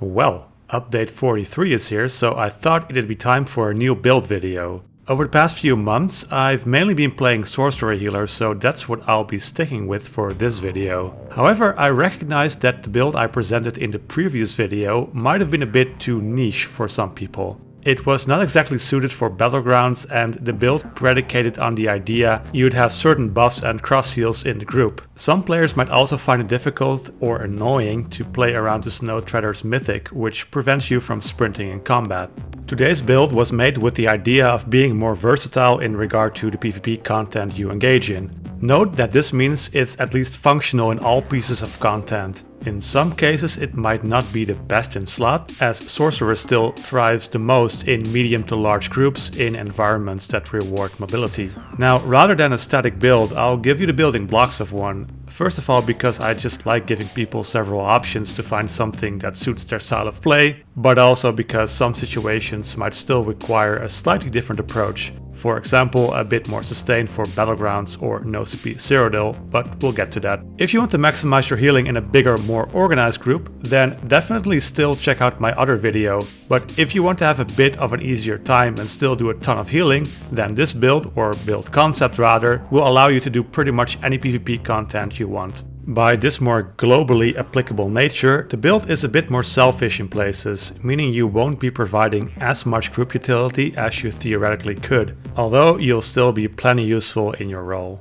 Well, update 43 is here, so I thought it'd be time for a new build video. Over the past few months, I've mainly been playing Sorcerer healer, so that's what I'll be sticking with for this video. However, I recognize that the build I presented in the previous video might have been a bit too niche for some people. It was not exactly suited for battlegrounds, and the build predicated on the idea you'd have certain buffs and cross heals in the group. Some players might also find it difficult or annoying to play around the Snow Treader's mythic, which prevents you from sprinting in combat. Today's build was made with the idea of being more versatile in regard to the PvP content you engage in. Note that this means it's at least functional in all pieces of content. In some cases it might not be the best in slot, as Sorcerer still thrives the most in medium to large groups in environments that reward mobility. Now, rather than a static build, I'll give you the building blocks of one. First of all, because I just like giving people several options to find something that suits their style of play, but also because some situations might still require a slightly different approach. For example, a bit more sustain for battlegrounds or no CP Cyrodiil, but we'll get to that. If you want to maximize your healing in a bigger, more organized group, then definitely still check out my other video. But if you want to have a bit of an easier time and still do a ton of healing, then this build, or build concept rather, will allow you to do pretty much any PvP content you want. By this more globally applicable nature, the build is a bit more selfish in places, meaning you won't be providing as much group utility as you theoretically could, although you'll still be plenty useful in your role.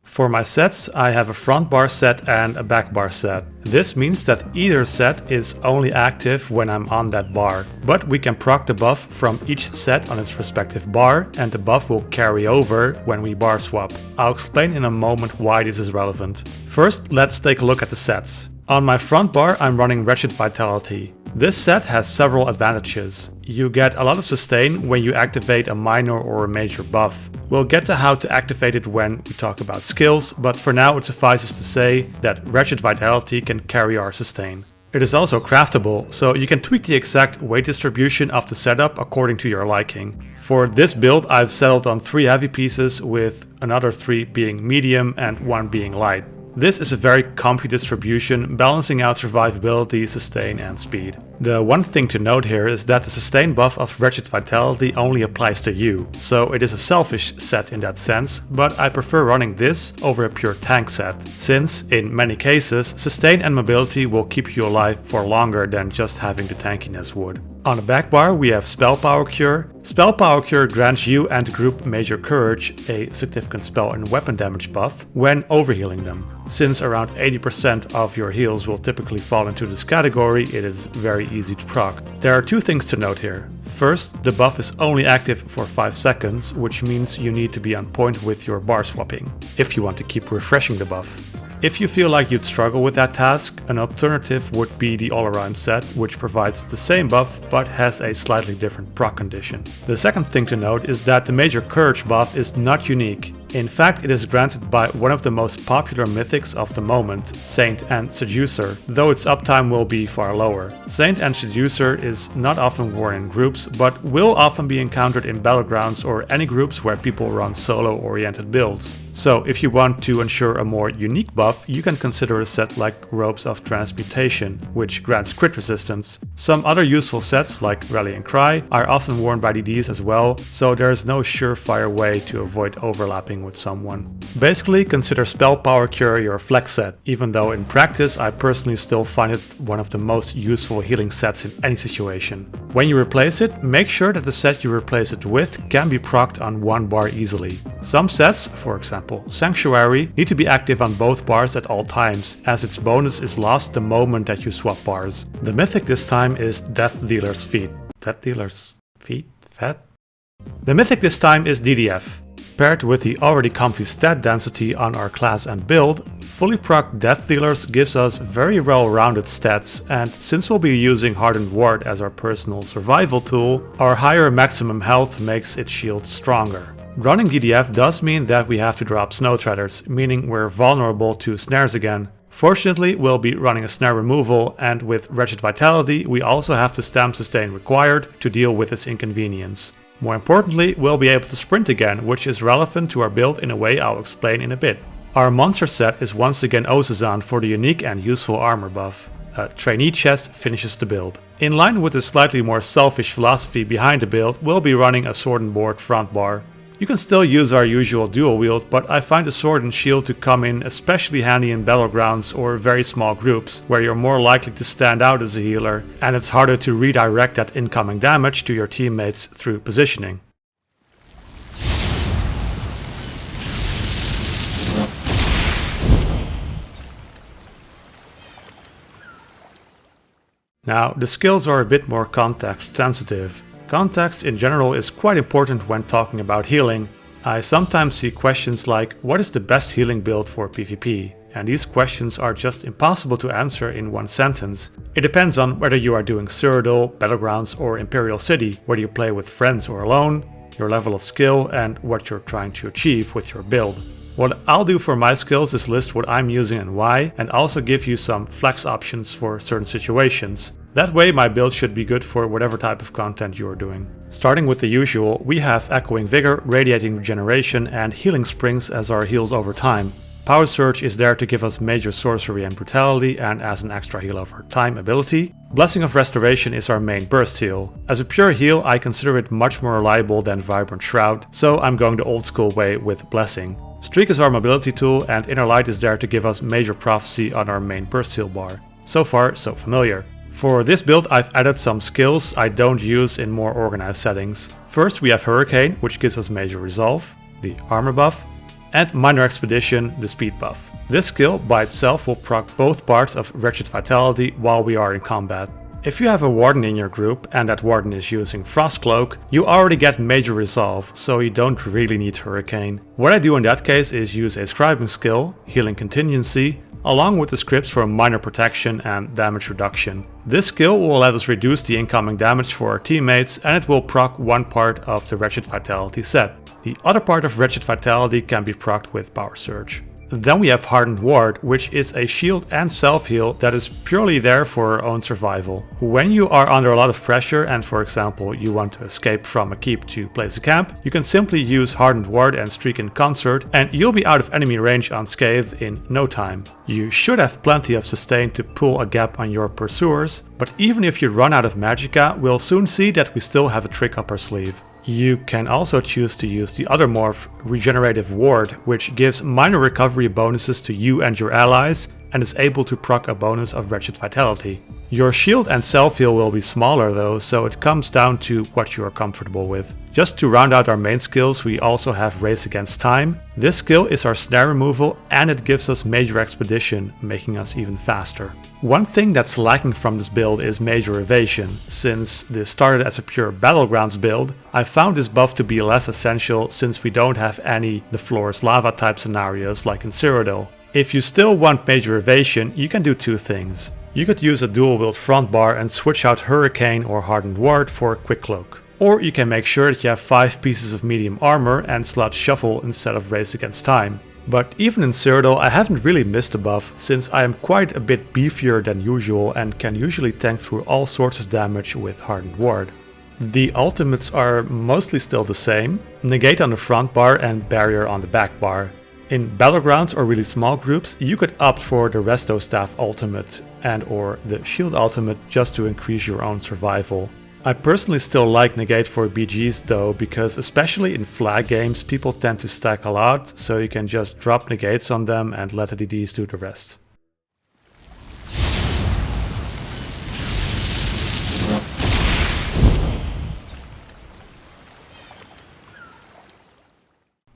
For my sets, I have a front bar set and a back bar set. This means that either set is only active when I'm on that bar, but we can proc the buff from each set on its respective bar, and the buff will carry over when we bar swap. I'll explain in a moment why this is relevant. First, let's take a look at the sets. On my front bar, I'm running Wretched Vitality. This set has several advantages. You get a lot of sustain when you activate a minor or a major buff. We'll get to how to activate it when we talk about skills, but for now it suffices to say that Wretched Vitality can carry our sustain. It is also craftable, so you can tweak the exact weight distribution of the setup according to your liking. For this build I've settled on 3 heavy pieces, with another 3 being medium and 1 being light. This is a very comfy distribution, balancing out survivability, sustain and speed. The one thing to note here is that the sustain buff of Wretched Vitality only applies to you, so it is a selfish set in that sense, but I prefer running this over a pure tank set, since, in many cases, sustain and mobility will keep you alive for longer than just having the tankiness would. On the back bar we have Spell Power Cure. Spell Power Cure grants you and the group Major Courage, a significant spell and weapon damage buff, when overhealing them. Since around 80% of your heals will typically fall into this category, it is very easy to proc. There are 2 things to note here. First, the buff is only active for 5 seconds, which means you need to be on point with your bar swapping, if you want to keep refreshing the buff. If you feel like you'd struggle with that task, an alternative would be the All-Around set, which provides the same buff but has a slightly different proc condition. The second thing to note is that the Major Courage buff is not unique. In fact, it is granted by one of the most popular mythics of the moment, Saint and Seducer, though its uptime will be far lower. Saint and Seducer is not often worn in groups, but will often be encountered in battlegrounds or any groups where people run solo-oriented builds. So if you want to ensure a more unique buff, you can consider a set like Robes of Transmutation, which grants crit resistance. Some other useful sets like Rallying Cry are often worn by DDs as well, so there is no surefire way to avoid overlapping with someone. Basically, consider Spell Power Cure your flex set, even though in practice I personally still find it one of the most useful healing sets in any situation. When you replace it, make sure that the set you replace it with can be procced on 1 bar easily. Some sets, for example Sanctuary, need to be active on both bars at all times, as its bonus is lost the moment that you swap bars. The mythic this time is Death Dealer's Feet. Death Dealer's Feet? Fat? The mythic this time is DDF. Paired with the already comfy stat density on our class and build, fully proc Death Dealers gives us very well-rounded stats, and since we'll be using Hardened Ward as our personal survival tool, our higher maximum health makes its shield stronger. Running DDF does mean that we have to drop Snow Treaders, meaning we're vulnerable to snares again. Fortunately, we'll be running a snare removal, and with Wretched Vitality we also have the stamp sustain required to deal with its inconvenience. More importantly, we'll be able to sprint again, which is relevant to our build in a way I'll explain in a bit. Our monster set is once again Ozazan for the unique and useful armor buff. A trainee chest finishes the build. In line with the slightly more selfish philosophy behind the build, we'll be running a sword and board front bar. You can still use our usual dual wield, but I find the sword and shield to come in especially handy in battlegrounds or very small groups, where you're more likely to stand out as a healer, and it's harder to redirect that incoming damage to your teammates through positioning. Now, the skills are a bit more context sensitive. Context in general is quite important when talking about healing. I sometimes see questions like, what is the best healing build for PvP? And these questions are just impossible to answer in one sentence. It depends on whether you are doing Cyrodiil, Battlegrounds or Imperial City, whether you play with friends or alone, your level of skill and what you're trying to achieve with your build. What I'll do for my skills is list what I'm using and why, and also give you some flex options for certain situations. That way my build should be good for whatever type of content you are doing. Starting with the usual, we have Echoing Vigor, Radiating Regeneration and Healing Springs as our heals over time. Power Surge is there to give us major sorcery and brutality and as an extra heal over time ability. Blessing of Restoration is our main burst heal. As a pure heal I consider it much more reliable than Vibrant Shroud, so I'm going the old school way with Blessing. Streak is our mobility tool and Inner Light is there to give us major prophecy on our main burst heal bar. So far so familiar. For this build I've added some skills I don't use in more organized settings. First we have Hurricane, which gives us major resolve, the armor buff, and Minor Expedition, the speed buff. This skill by itself will proc both parts of Wretched Vitality while we are in combat. If you have a Warden in your group and that Warden is using Frostcloak, you already get major resolve, so you don't really need Hurricane. What I do in that case is use a scribing skill, Healing Contingency, along with the scripts for minor protection and damage reduction. This skill will let us reduce the incoming damage for our teammates and it will proc one part of the Wretched Vitality set. The other part of Wretched Vitality can be procced with Power Surge. Then we have Hardened Ward, which is a shield and self-heal that is purely there for our own survival. When you are under a lot of pressure and for example you want to escape from a keep to place a camp, you can simply use Hardened Ward and Streak in concert and you'll be out of enemy range unscathed in no time. You should have plenty of sustain to pull a gap on your pursuers, but even if you run out of magicka, we'll soon see that we still have a trick up our sleeve. You can also choose to use the other morph, Regenerative Ward, which gives minor recovery bonuses to you and your allies and is able to proc a bonus of Wretched Vitality. Your shield and self-heal will be smaller though, so it comes down to what you are comfortable with. Just to round out our main skills, we also have Race Against Time. This skill is our snare removal and it gives us Major Expedition, making us even faster. One thing that's lacking from this build is Major Evasion. Since this started as a pure Battlegrounds build, I found this buff to be less essential since we don't have any the floor is lava type scenarios like in Cyrodiil. If you still want Major Evasion, you can do two things. You could use a dual wield front bar and switch out Hurricane or Hardened Ward for Quick Cloak. Or you can make sure that you have 5 pieces of medium armor and slot Shuffle instead of Race Against Time. But even in Cyrodiil I haven't really missed a buff since I am quite a bit beefier than usual and can usually tank through all sorts of damage with Hardened Ward. The ultimates are mostly still the same, Negate on the front bar and Barrier on the back bar. In Battlegrounds or really small groups, you could opt for the Resto Staff ultimate and or the Shield ultimate just to increase your own survival. I personally still like Negate for BGs though, because especially in flag games people tend to stack a lot, so you can just drop Negates on them and let the DDs do the rest.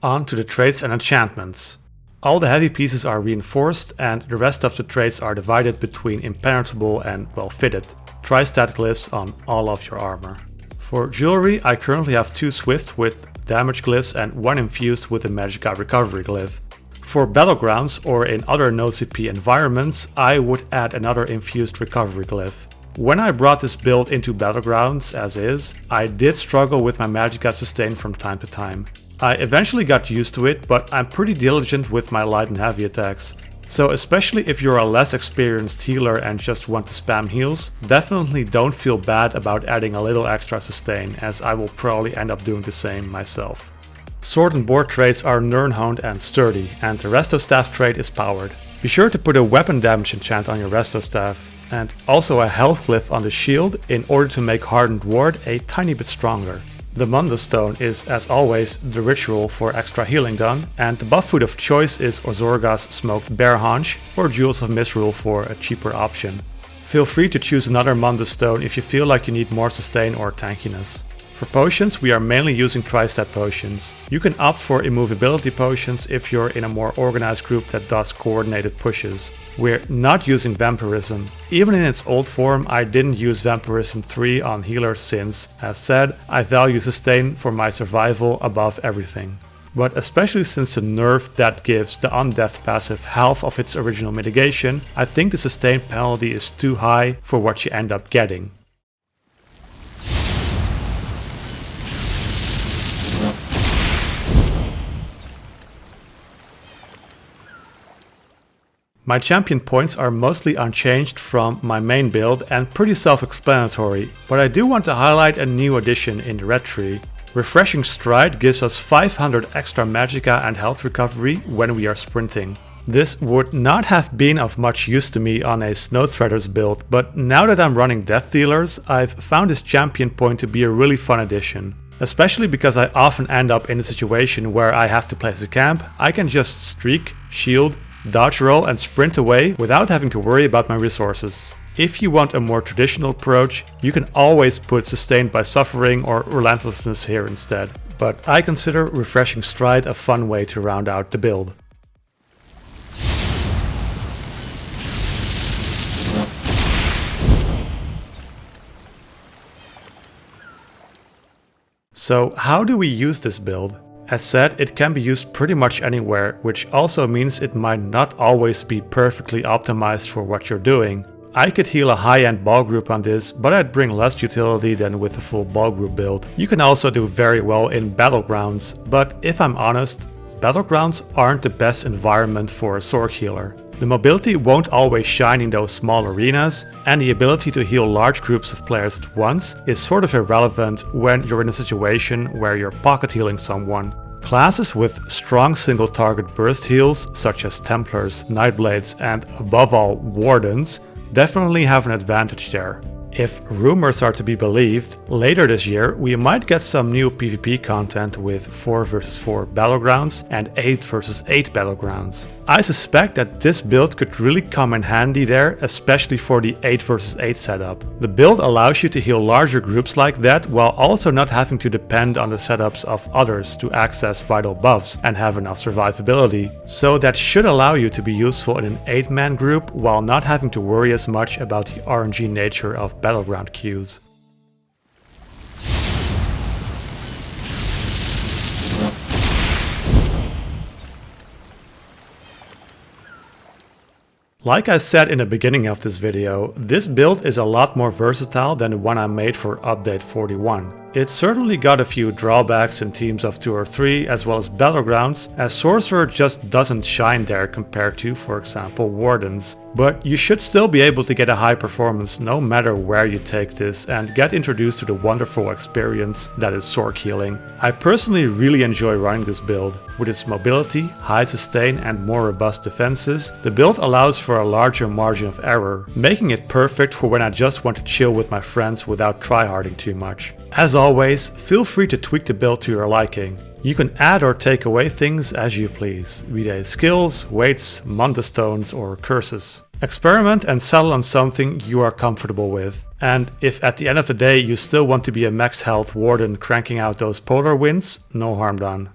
On to the traits and enchantments. All the heavy pieces are reinforced and the rest of the traits are divided between impenetrable and well fitted. Tri-stat glyphs on all of your armor. For jewelry I currently have 2 swift with damage glyphs and 1 infused with a magicka recovery glyph. For Battlegrounds or in other no CP environments I would add another infused recovery glyph. When I brought this build into Battlegrounds as is, I did struggle with my magicka sustain from time to time. I eventually got used to it, but I'm pretty diligent with my light and heavy attacks. So especially if you're a less experienced healer and just want to spam heals, definitely don't feel bad about adding a little extra sustain, as I will probably end up doing the same myself. Sword and board traits are Nirnhound and Sturdy, and the Resto Staff trait is powered. Be sure to put a weapon damage enchant on your Resto Staff, and also a health glyph on the shield in order to make Hardened Ward a tiny bit stronger. The Munda Stone is, as always, the ritual for extra healing done, and the buff food of choice is Ozorga's smoked bear haunch or Jewels of Misrule for a cheaper option. Feel free to choose another Munda Stone if you feel like you need more sustain or tankiness. For potions, we are mainly using tri-stat potions. You can opt for immovability potions if you're in a more organized group that does coordinated pushes. We're not using Vampirism. Even in its old form, I didn't use Vampirism 3 on healers since, as said, I value sustain for my survival above everything. But especially since the nerf that gives the Undeath passive half of its original mitigation, I think the sustain penalty is too high for what you end up getting. My champion points are mostly unchanged from my main build and pretty self-explanatory, but I do want to highlight a new addition in the red tree. Refreshing Stride gives us 500 extra magicka and health recovery when we are sprinting. This would not have been of much use to me on a Snow Treaders build, but now that I'm running Death Dealers, I've found this champion point to be a really fun addition. Especially because I often end up in a situation where I have to place a camp, I can just streak, shield, dodge roll and sprint away without having to worry about my resources. If you want a more traditional approach, you can always put Sustained by Suffering or Relentlessness here instead, but I consider Refreshing Stride a fun way to round out the build. So how do we use this build? As said, it can be used pretty much anywhere, which also means it might not always be perfectly optimized for what you're doing. I could heal a high-end ball group on this, but I'd bring less utility than with a full ball group build. You can also do very well in Battlegrounds, but if I'm honest, Battlegrounds aren't the best environment for a Sorc healer. The mobility won't always shine in those small arenas, and the ability to heal large groups of players at once is sort of irrelevant when you're in a situation where you're pocket healing someone. Classes with strong single target burst heals, such as Templars, Nightblades and above all Wardens, definitely have an advantage there. If rumors are to be believed, later this year we might get some new PvP content with 4 vs 4 battlegrounds and 8 vs 8 battlegrounds. I suspect that this build could really come in handy there, especially for the 8 vs 8 setup. The build allows you to heal larger groups like that while also not having to depend on the setups of others to access vital buffs and have enough survivability. So that should allow you to be useful in an 8-man group while not having to worry as much about the RNG nature of battleground queues. Like I said in the beginning of this video, this build is a lot more versatile than the one I made for update 41. It certainly got a few drawbacks in teams of 2 or 3 as well as battlegrounds, as Sorcerer just doesn't shine there compared to, for example, Wardens. But you should still be able to get a high performance no matter where you take this and get introduced to the wonderful experience that is Sorc healing. I personally really enjoy running this build. With its mobility, high sustain and more robust defenses, the build allows for a larger margin of error, making it perfect for when I just want to chill with my friends without tryharding too much. As always, feel free to tweak the build to your liking. You can add or take away things as you please, be they skills, weights, Munda stones or curses. Experiment and settle on something you are comfortable with. And if at the end of the day you still want to be a max health warden cranking out those polar winds, no harm done.